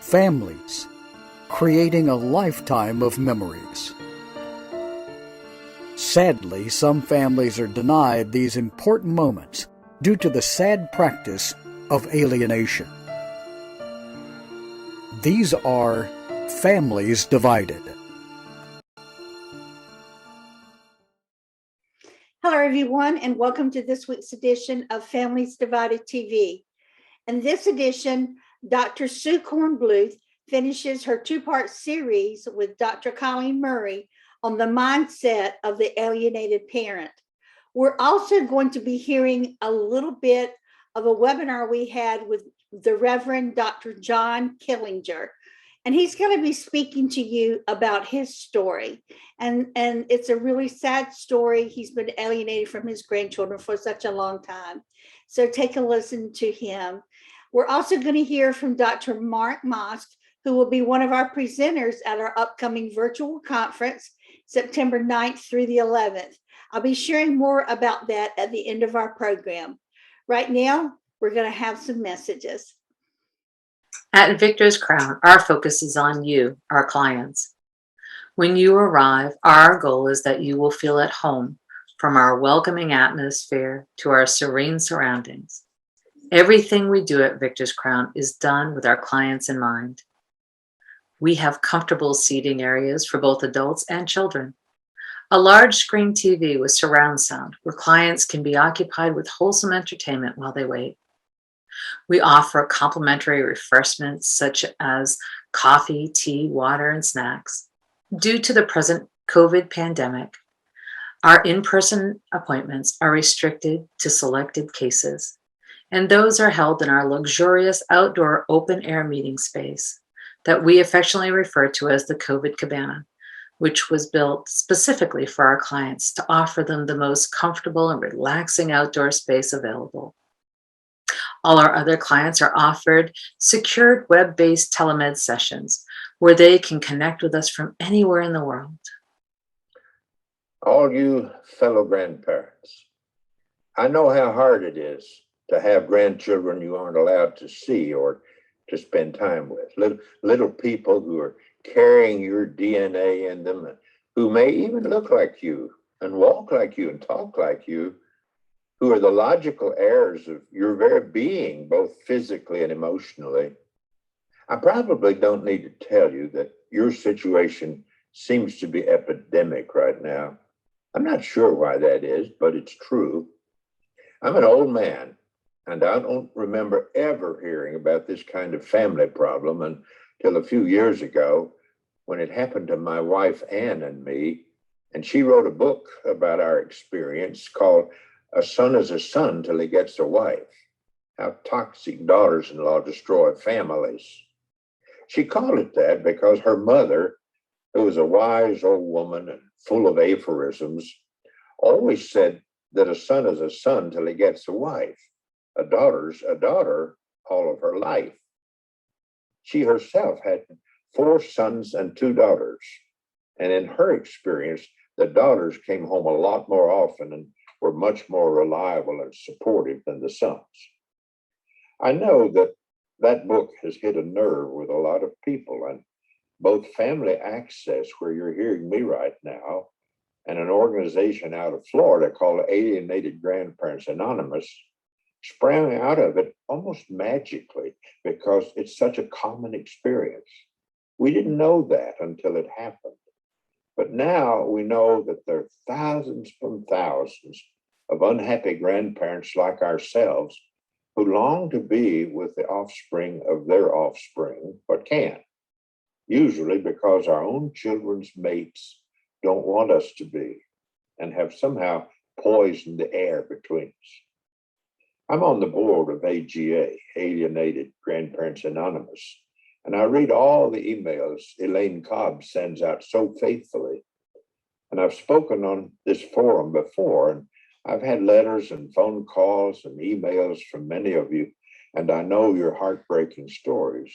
families, creating a lifetime of memories. Sadly, some families are denied these important moments due to the sad practice of alienation. These are families divided. Hello, everyone, and welcome to this week's edition of Families Divided TV. In this edition, Dr. Sue Cornbluth finishes her two-part series with Dr. Colleen Murray on the mindset of the alienated parent. We're also going to be hearing a little bit of a webinar we had with the Reverend Dr. John Killinger, and he's going to be speaking to you about his story. And it's a really sad story. He's been alienated from his grandchildren for such a long time. So take a listen to him. We're also going to hear from Dr. Mark Mosk, who will be one of our presenters at our upcoming virtual conference, September 9th through the 11th. I'll be sharing more about that at the end of our program. Right now, we're going to have some messages. At Victor's Crown, our focus is on you, our clients. When you arrive, our goal is that you will feel at home, from our welcoming atmosphere to our serene surroundings. Everything we do at Victor's Crown is done with our clients in mind. We have comfortable seating areas for both adults and children. A large screen TV with surround sound where clients can be occupied with wholesome entertainment while they wait. We offer complimentary refreshments such as coffee, tea, water, and snacks. Due to the present COVID pandemic, our in-person appointments are restricted to selected cases, and those are held in our luxurious outdoor open-air meeting space that we affectionately refer to as the COVID Cabana, which was built specifically for our clients to offer them the most comfortable and relaxing outdoor space available. All our other clients are offered secured web-based telemed sessions where they can connect with us from anywhere in the world. All you fellow grandparents, I know how hard it is to have grandchildren you aren't allowed to see or to spend time with. Little people who are carrying your DNA in them, who may even look like you and walk like you and talk like you, who are the logical heirs of your very being, both physically and emotionally. I probably don't need to tell you that your situation seems to be epidemic right now. I'm not sure why that is, but it's true. I'm an old man, and I don't remember ever hearing about this kind of family problem until a few years ago when it happened to my wife, Ann, and me, and she wrote a book about our experience called A Son is a Son Till He Gets a Wife, How Toxic Daughters-in-Law Destroy Families. She called it that because her mother, who was a wise old woman and full of aphorisms, always said that a son is a son till he gets a wife. A daughter's a daughter all of her life. She herself had 4 sons and 2 daughters. And in her experience, the daughters came home a lot more often and were much more reliable and supportive than the sons. I know that that book has hit a nerve with a lot of people, and both Family Access, where you're hearing me right now, and an organization out of Florida called Alienated Grandparents Anonymous sprang out of it almost magically because it's such a common experience. We didn't know that until it happened. But now we know that there are thousands upon thousands of unhappy grandparents like ourselves who long to be with the offspring of their offspring, but can't. Usually because our own children's mates don't want us to be and have somehow poisoned the air between us. I'm on the board of AGA, Alienated Grandparents Anonymous, and I read all the emails Elaine Cobb sends out so faithfully. And I've spoken on this forum before, and I've had letters and phone calls and emails from many of you, and I know your heartbreaking stories.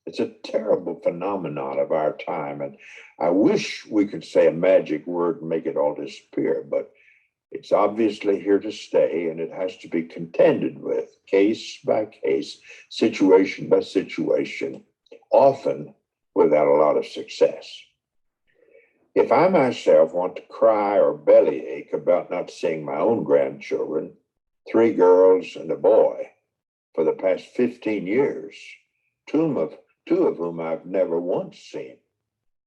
It's a terrible phenomenon of our time, and I wish we could say a magic word and make it all disappear, but it's obviously here to stay, and it has to be contended with case by case, situation by situation, often without a lot of success. If I myself want to cry or bellyache about not seeing my own grandchildren, 3 girls and a boy, for the past 15 years, two of whom I've never once seen,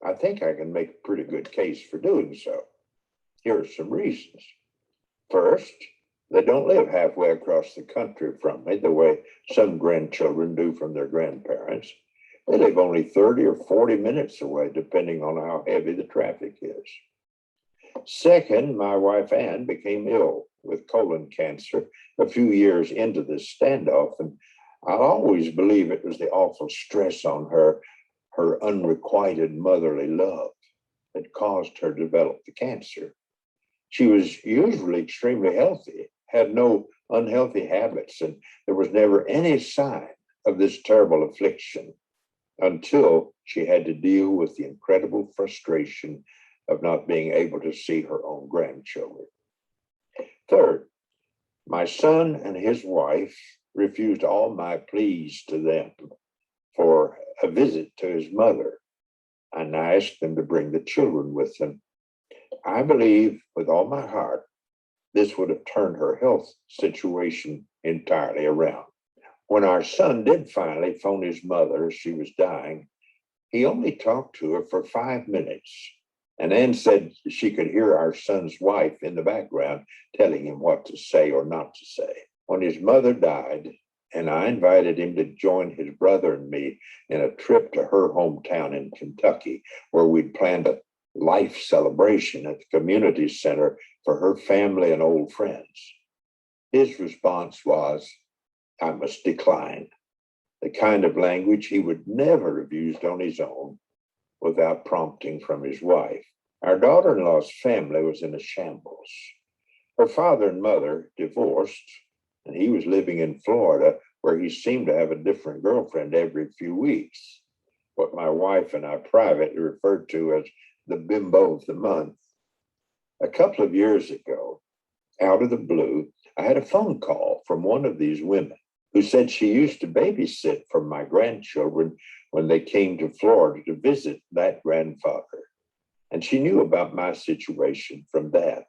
I think I can make a pretty good case for doing so. Here are some reasons. First, they don't live halfway across the country from me the way some grandchildren do from their grandparents. They live only 30 or 40 minutes away, depending on how heavy the traffic is. Second, my wife Ann became ill with colon cancer a few years into this standoff, and I'll always believe it was the awful stress on her unrequited motherly love that caused her to develop the cancer. She was usually extremely healthy, had no unhealthy habits, and there was never any sign of this terrible affliction until she had to deal with the incredible frustration of not being able to see her own grandchildren. Third, my son and his wife refused all my pleas to them for a visit to his mother, and I asked them to bring the children with them. I believe with all my heart this would have turned her health situation entirely around. When our son did finally phone his mother as she was dying, he only talked to her for 5 minutes. And Ann said she could hear our son's wife in the background telling him what to say or not to say. When his mother died, and I invited him to join his brother and me in a trip to her hometown in Kentucky, where we'd planned a life celebration at the community center for her family and old friends. His response was, I must decline, the kind of language he would never have used on his own without prompting from his wife. Our daughter-in-law's family was in a shambles. Her father and mother divorced, and he was living in Florida, where he seemed to have a different girlfriend every few weeks, what my wife and I privately referred to as the bimbo of the month. A couple of years ago, out of the blue, I had a phone call from one of these women who said she used to babysit for my grandchildren when they came to Florida to visit that grandfather. And she knew about my situation from that.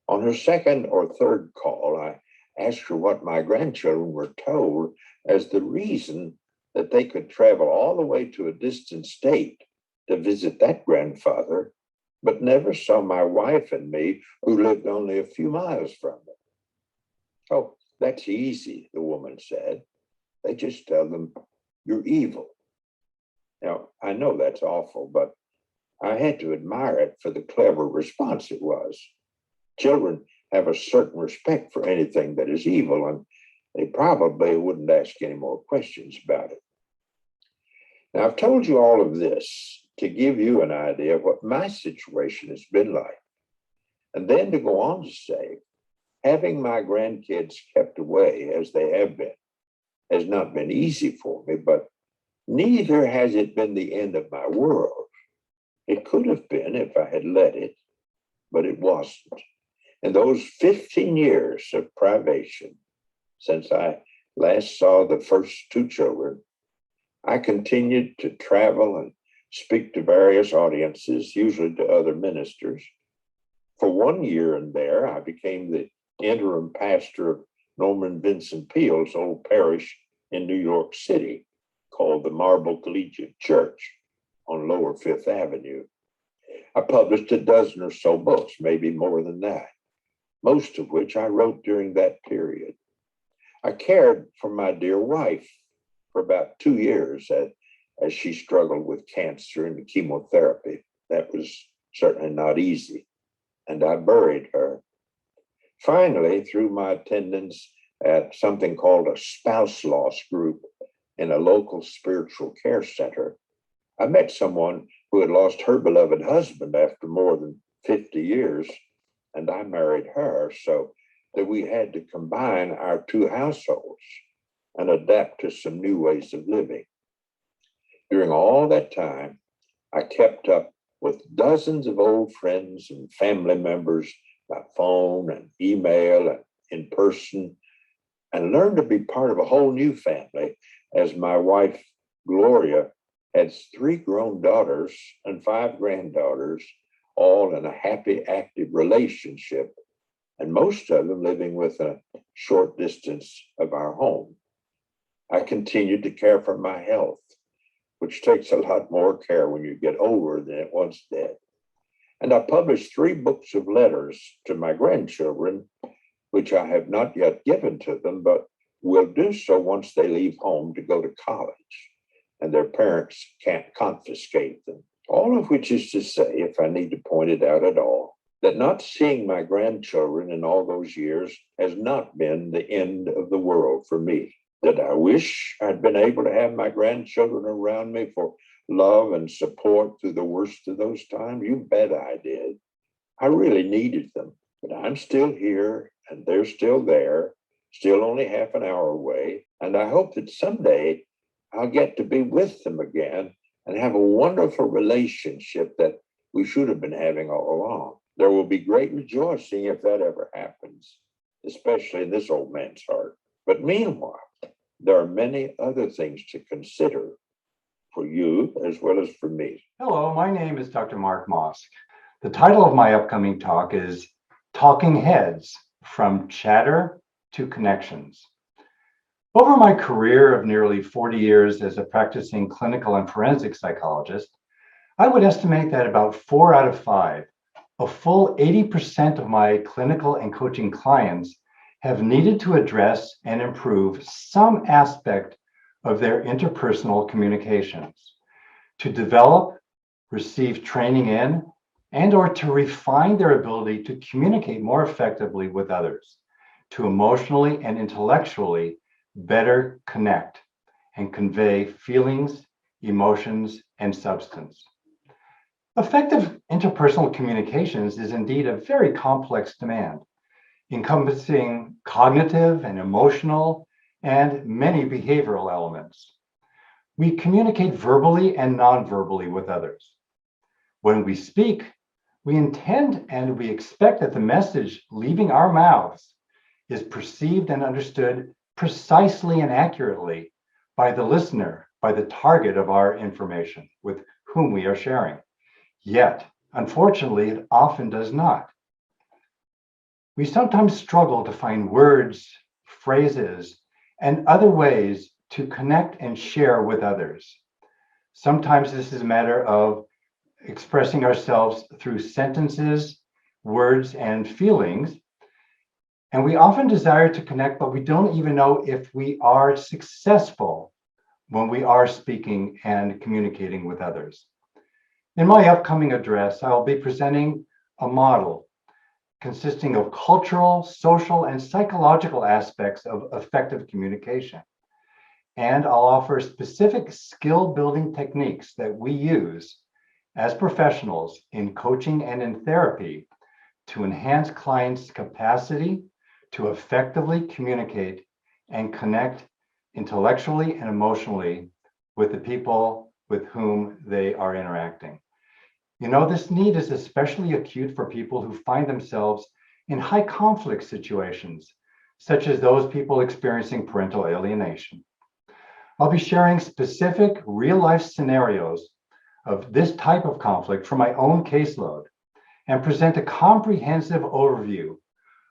On her second or third call, I asked her what my grandchildren were told as the reason that they could travel all the way to a distant state to visit that grandfather, but never saw my wife and me, who lived only a few miles from them. Oh, that's easy, the woman said. They just tell them, you're evil. Now, I know that's awful, but I had to admire it for the clever response it was. Children have a certain respect for anything that is evil, and they probably wouldn't ask any more questions about it. Now, I've told you all of this to give you an idea of what my situation has been like, and then to go on to say, having my grandkids kept away as they have been has not been easy for me, but neither has it been the end of my world. It could have been if I had let it, but it wasn't. In those 15 years of privation, since I last saw the first 2 children, I continued to travel and speak to various audiences, usually to other ministers. For 1 year in there, I became the interim pastor of Norman Vincent Peale's old parish in New York City, called the Marble Collegiate Church on Lower Fifth Avenue. I published a dozen or so books, maybe more than that, most of which I wrote during that period. I cared for my dear wife for about 2 years as she struggled with cancer and chemotherapy. That was certainly not easy, and I buried her. Finally, through my attendance at something called a spouse loss group in a local spiritual care center, I met someone who had lost her beloved husband after more than 50 years, and I married her, so that we had to combine our 2 households and adapt to some new ways of living. During all that time, I kept up with dozens of old friends and family members by phone and email and in person, and learned to be part of a whole new family as my wife Gloria had 3 grown daughters and 5 granddaughters, all in a happy, active relationship, and most of them living within a short distance of our home. I continued to care for my health, which takes a lot more care when you get older than it once did. And I published 3 books of letters to my grandchildren, which I have not yet given to them, but will do so once they leave home to go to college, and their parents can't confiscate them. All of which is to say, if I need to point it out at all, that not seeing my grandchildren in all those years has not been the end of the world for me. That I wish I'd been able to have my grandchildren around me for love and support through the worst of those times. You bet I did. I really needed them, but I'm still here and they're still there, still only half an hour away. And I hope that someday I'll get to be with them again and have a wonderful relationship that we should have been having all along. There will be great rejoicing if that ever happens, especially in this old man's heart. But meanwhile, there are many other things to consider for you as well as for me. Hello, my name is Dr. Mark Mosk. The title of my upcoming talk is Talking Heads, From Chatter to Connections. Over my career of nearly 40 years as a practicing clinical and forensic psychologist, I would estimate that about 4 out of 5, a full 80% of my clinical and coaching clients have needed to address and improve some aspect of their interpersonal communications, to develop, receive training in, and or to refine their ability to communicate more effectively with others, to emotionally and intellectually better connect and convey feelings, emotions, and substance. Effective interpersonal communications is indeed a very complex demand, encompassing cognitive and emotional and many behavioral elements. We communicate verbally and non-verbally with others. When we speak, we intend and we expect that the message leaving our mouths is perceived and understood precisely and accurately by the listener, by the target of our information with whom we are sharing. Yet, unfortunately, it often does not. We sometimes struggle to find words, phrases, and other ways to connect and share with others. Sometimes this is a matter of expressing ourselves through sentences, words, and feelings. And we often desire to connect, but we don't even know if we are successful when we are speaking and communicating with others. In my upcoming address, I'll be presenting a model consisting of cultural, social, and psychological aspects of effective communication. And I'll offer specific skill-building techniques that we use as professionals in coaching and in therapy to enhance clients' capacity to effectively communicate and connect intellectually and emotionally with the people with whom they are interacting. You know, this need is especially acute for people who find themselves in high conflict situations, such as those people experiencing parental alienation. I'll be sharing specific real-life scenarios of this type of conflict from my own caseload and present a comprehensive overview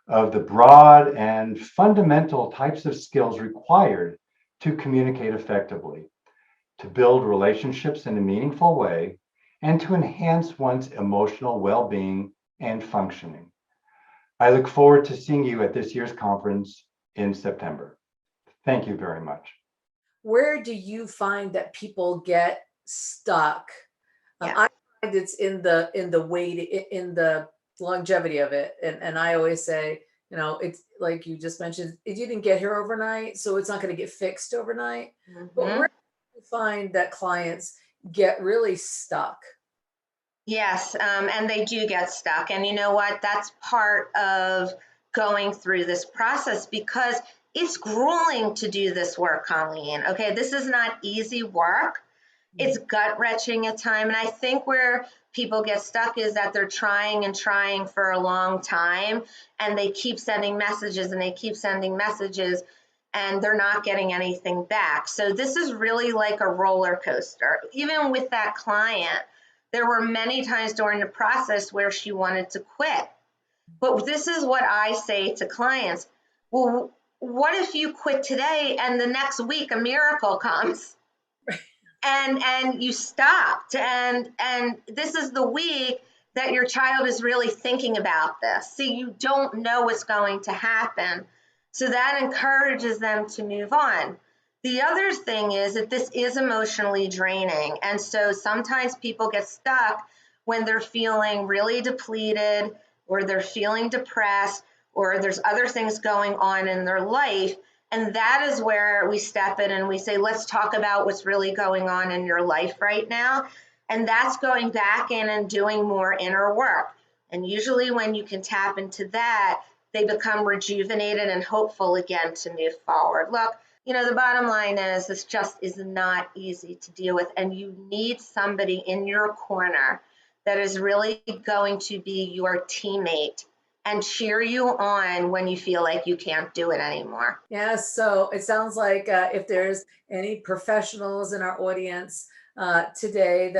of the broad and fundamental types of skills required to communicate effectively, to build relationships in a meaningful way, and to enhance one's emotional well-being and functioning. I look forward to seeing you at this year's conference in September. Thank you very much. Where do you find that people get stuck? I find it's in the weight, in the longevity of it. And I always say, you know, it's like you just mentioned, you didn't get here overnight, so it's not going to get fixed overnight. Mm-hmm. But where do you find that clients get really stuck? Yes, and they do get stuck. And you know what? That's part of going through this process because it's grueling to do this work, Colleen. Okay, this is not easy work. It's gut-wrenching at time. And I think where people get stuck is that they're trying and trying for a long time, and they keep sending messages and they keep sending messages. and they're not getting anything back. So this is really like a roller coaster. Even with that client, there were many times during the process where she wanted to quit. But this is what I say to clients. Well, what if you quit today and the next week a miracle comes and you stopped, and this is the week that your child is really thinking about this. See, you don't know what's going to happen. So that encourages them to move on. The other thing is that this is emotionally draining. And so sometimes people get stuck when they're feeling really depleted, or they're feeling depressed, or there's other things going on in their life. And that is where we step in and we say, let's talk about what's really going on in your life right now. And that's going back in and doing more inner work. And usually when you can tap into that, they become rejuvenated and hopeful again to move forward. Look, the bottom line is this just is not easy to deal with. And you need somebody in your corner that is really going to be your teammate and cheer you on when you feel like you can't do it anymore. Yeah, so it sounds like if there's any professionals in our audience today,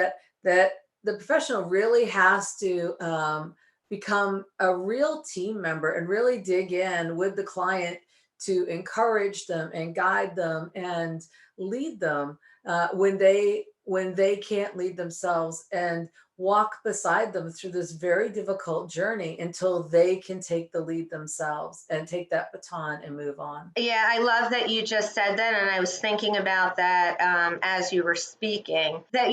that the professional really has to become a real team member and really dig in with the client to encourage them and guide them and lead them when they can't lead themselves, and walk beside them through this very difficult journey until they can take the lead themselves and take that baton and move on. Yeah, I love that you just said that. And I was thinking about that as you were speaking, that,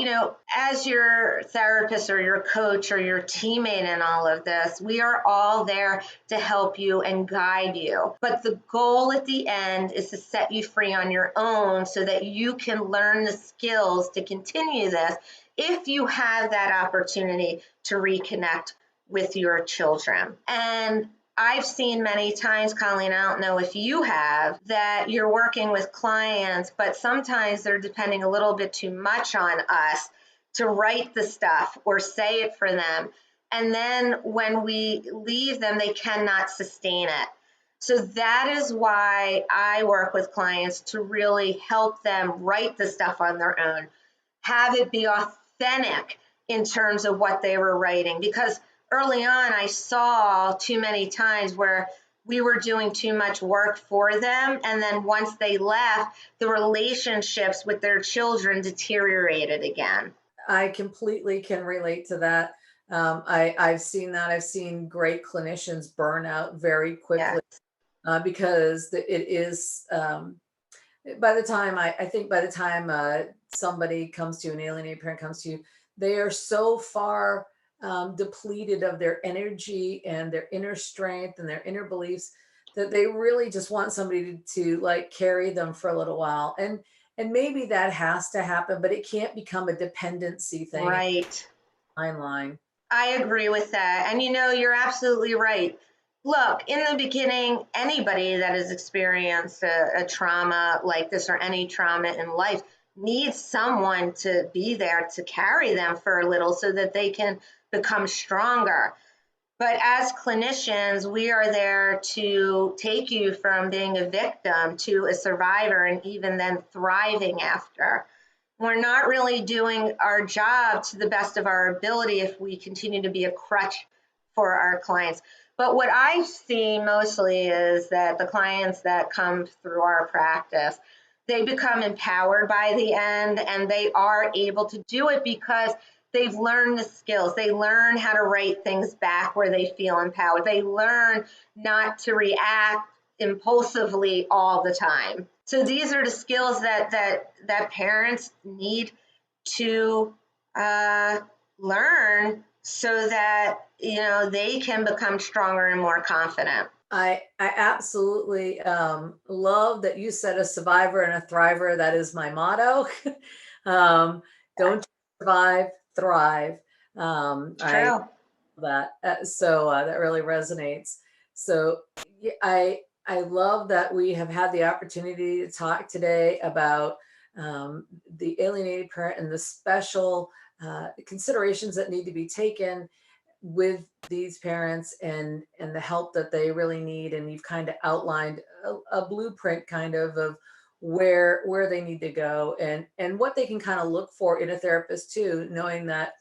as your therapist or your coach or your teammate in all of this, we are all there to help you and guide you. But the goal at the end is to set you free on your own so that you can learn the skills to continue this if you have that opportunity to reconnect with your children. And I've seen many times, Colleen, I don't know if you have, that you're working with clients, but sometimes they're depending a little bit too much on us to write the stuff or say it for them. And then when we leave them, they cannot sustain it. So that is why I work with clients to really help them write the stuff on their own, have it be authentic in terms of what they were writing. Because early on, I saw too many times where we were doing too much work for them. And then once they left, the relationships with their children deteriorated again. I completely can relate to that. I've seen that. I've seen great clinicians burn out very quickly because it is, by the time somebody comes to you, an alienated parent comes to you, they are so far depleted of their energy and their inner strength and their inner beliefs that they really just want somebody to like carry them for a little while. And maybe that has to happen, but it can't become a dependency thing. Right. Timeline. I agree with that. And you're absolutely right. Look, in the beginning, anybody that has experienced a trauma like this or any trauma in life needs someone to be there to carry them for a little so that they can become stronger. But as clinicians, we are there to take you from being a victim to a survivor and even then thriving after. We're not really doing our job to the best of our ability if we continue to be a crutch for our clients. But what I see mostly is that the clients that come through our practice, they become empowered by the end, and they are able to do it because they've learned the skills. They learn how to write things back where they feel empowered. They learn not to react impulsively all the time. So these are the skills that parents need to learn so that they can become stronger and more confident. I absolutely love that you said a survivor and a thriver. That is my motto. Don't survive, thrive. True. I love that. So that really resonates. So I love that we have had the opportunity to talk today about the alienated parent and the special considerations that need to be taken with these parents and the help that they really need. And you've kind of outlined a blueprint kind of where they need to go and what they can kind of look for in a therapist too, knowing that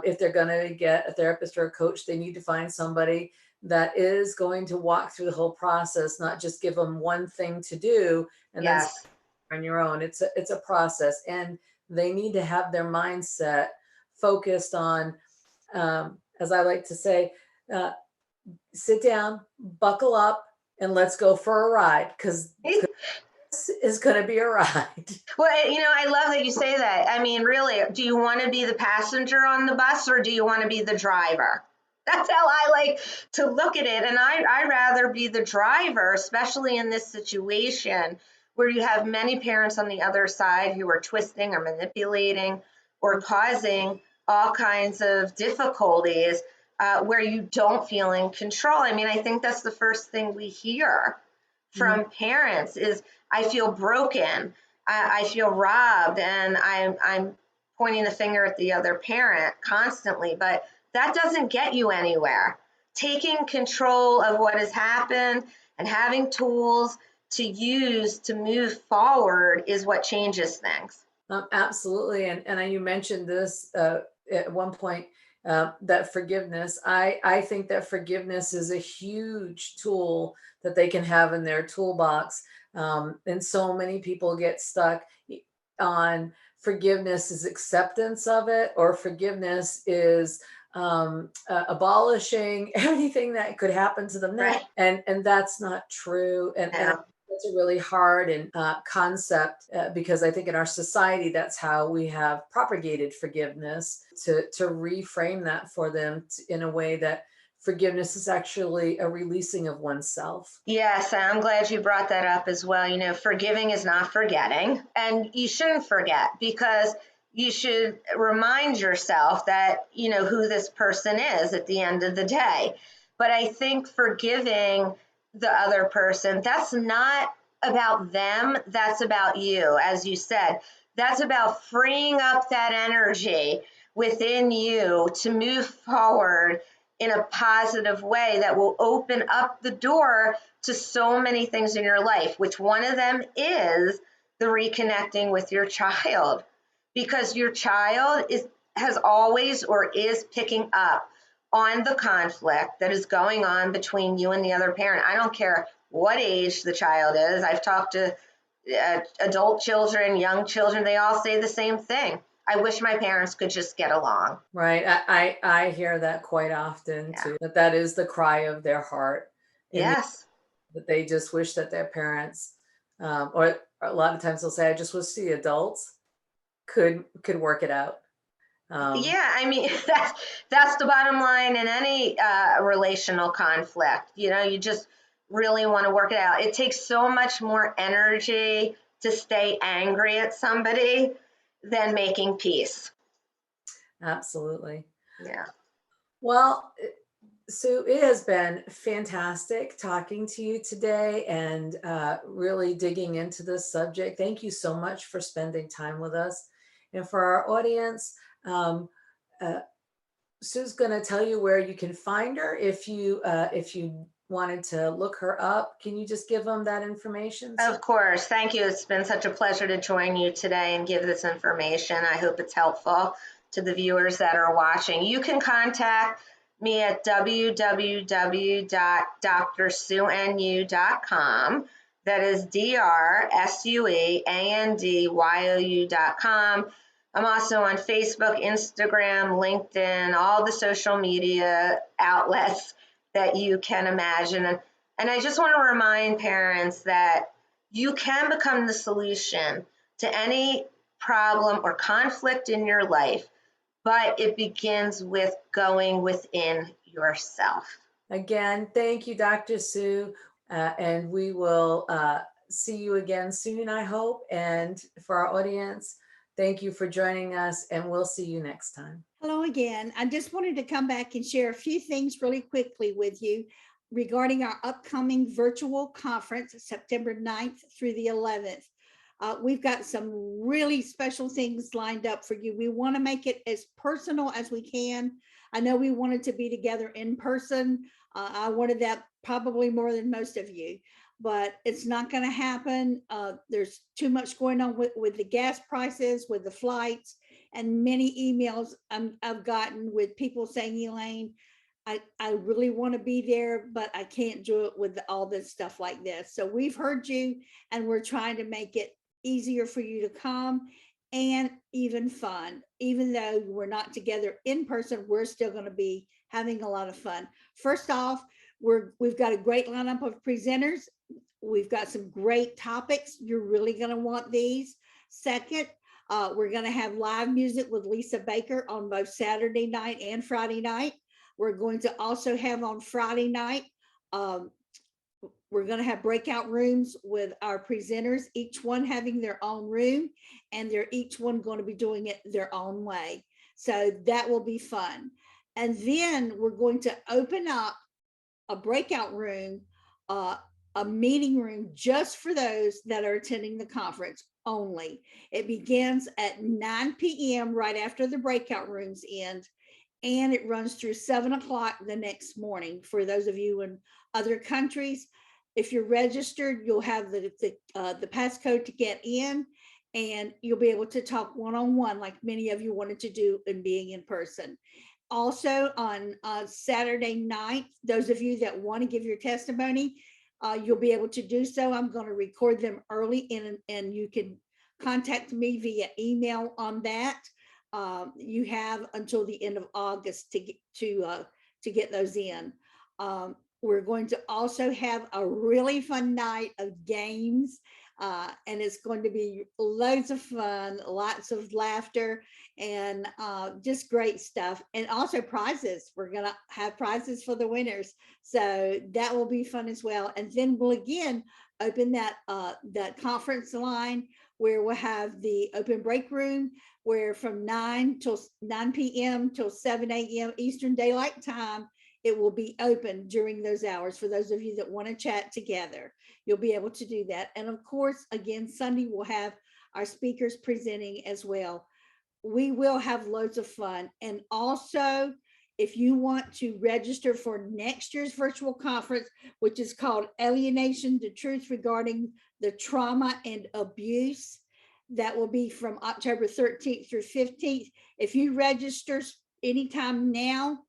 if they're going to get a therapist or a coach, they need to find somebody that is going to walk through the whole process, not just give them one thing to do and then Yes. on your own. It's a process, and they need to have their mindset focused on, as I like to say, sit down, buckle up, and let's go for a ride, because this is going to be a ride. Well, I love that you say that. I mean, really, do you want to be the passenger on the bus, or do you want to be the driver? That's how I like to look at it. And I'd rather be the driver, especially in this situation where you have many parents on the other side who are twisting or manipulating or causing all kinds of difficulties where you don't feel in control. I mean, I think that's the first thing we hear from parents is, I feel broken, I feel robbed, and I'm pointing the finger at the other parent constantly, but that doesn't get you anywhere. Taking control of what has happened and having tools to use to move forward is what changes things. Absolutely. And you mentioned this at one point, that forgiveness. I think that forgiveness is a huge tool that they can have in their toolbox. And so many people get stuck on forgiveness is acceptance of it, or forgiveness is abolishing anything that could happen to them next. Right. And that's not true. And it's a really hard and concept because I think in our society, that's how we have propagated forgiveness, to reframe that for them in a way that forgiveness is actually a releasing of oneself. Yes, I'm glad you brought that up as well. Forgiving is not forgetting, and you shouldn't forget, because you should remind yourself that, who this person is at the end of the day. But I think forgiving the other person, that's not about them, that's about you. As you said, that's about freeing up that energy within you to move forward in a positive way that will open up the door to so many things in your life, which one of them is the reconnecting with your child, because your child has always or is picking up on the conflict that is going on between you and the other parent. I don't care what age the child is. I've talked to adult children, young children, they all say the same thing. I wish my parents could just get along. Right. I hear that quite often too, that is the cry of their heart. Yes. That they just wish that their parents, or a lot of times they'll say, I just wish the adults could work it out. I mean, that's the bottom line in any relational conflict. You just really want to work it out. It takes so much more energy to stay angry at somebody than making peace. Absolutely. Yeah. Well, Sue, it has been fantastic talking to you today and really digging into this subject. Thank you so much for spending time with us. And for our audience, Sue's going to tell you where you can find her if you wanted to look her up. Can you just give them that information? Of course. Thank you. It's been such a pleasure to join you today and give this information. I hope it's helpful to the viewers that are watching. You can contact me at www.drsueandyou.com. That is drsueandyu.com. I'm also on Facebook, Instagram, LinkedIn, all the social media outlets that you can imagine. And I just want to remind parents that you can become the solution to any problem or conflict in your life, but it begins with going within yourself. Again, thank you, Dr. Sue, and we will see you again soon, I hope. And for our audience, thank you for joining us, and we'll see you next time. Hello again. I just wanted to come back and share a few things really quickly with you regarding our upcoming virtual conference, September 9th through the 11th. We've got some really special things lined up for you. We want to make it as personal as we can. I know we wanted to be together in person. I wanted that probably more than most of you, but it's not going to happen. There's too much going on with the gas prices, with the flights, and many emails I've gotten with people saying, Elaine, I really want to be there, but I can't do it with all this stuff like this. So we've heard you, and we're trying to make it easier for you to come, and even fun. Even though we're not together in person, we're still going to be having a lot of fun. First off, we've got a great lineup of presenters. We've got some great topics. You're really going to want these. Second, we're going to have live music with Lisa Baker on both Saturday night and Friday night. We're going to also have on Friday night, we're going to have breakout rooms with our presenters, each one having their own room, and they're each one going to be doing it their own way. So that will be fun. And then we're going to open up a breakout room, a meeting room just for those that are attending the conference only. It begins at 9 p.m. right after the breakout rooms end, and it runs through 7 o'clock the next morning. For those of you in other countries, if you're registered, you'll have the passcode to get in, and you'll be able to talk one-on-one like many of you wanted to do in being in person. Also on Saturday night, those of you that want to give your testimony, you'll be able to do so. I'm going to record them early, and you can contact me via email on that. You have until the end of August to get those in. We're going to also have a really fun night of games, and it's going to be loads of fun, lots of laughter, and just great stuff. And also prizes. We're going to have prizes for the winners, so that will be fun as well. And then we'll again open that conference line where we'll have the open break room, where from 9 p.m. till 7 a.m. Eastern Daylight Time, it will be open during those hours for those of you that want to chat together. You'll be able to do that. And of course, again, Sunday we'll have our speakers presenting as well. We will have loads of fun. And also, if you want to register for next year's virtual conference, which is called Alienation, the Truth Regarding the Trauma and Abuse, that will be from October 13th through 15th. If you register anytime now,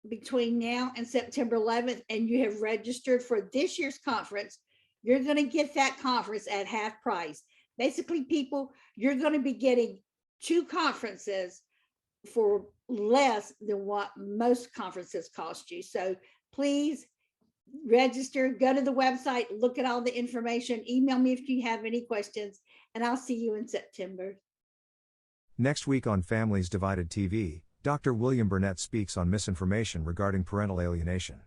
between now and September 11th, and you have registered for this year's conference, you're going to get that conference at half price. Basically, people, you're going to be getting 2 conferences for less than what most conferences cost you. So please register, go to the website, look at all the information, email me if you have any questions, and I'll see you in September. Next week on Families Divided TV, Dr. William Bernet speaks on misinformation regarding parental alienation.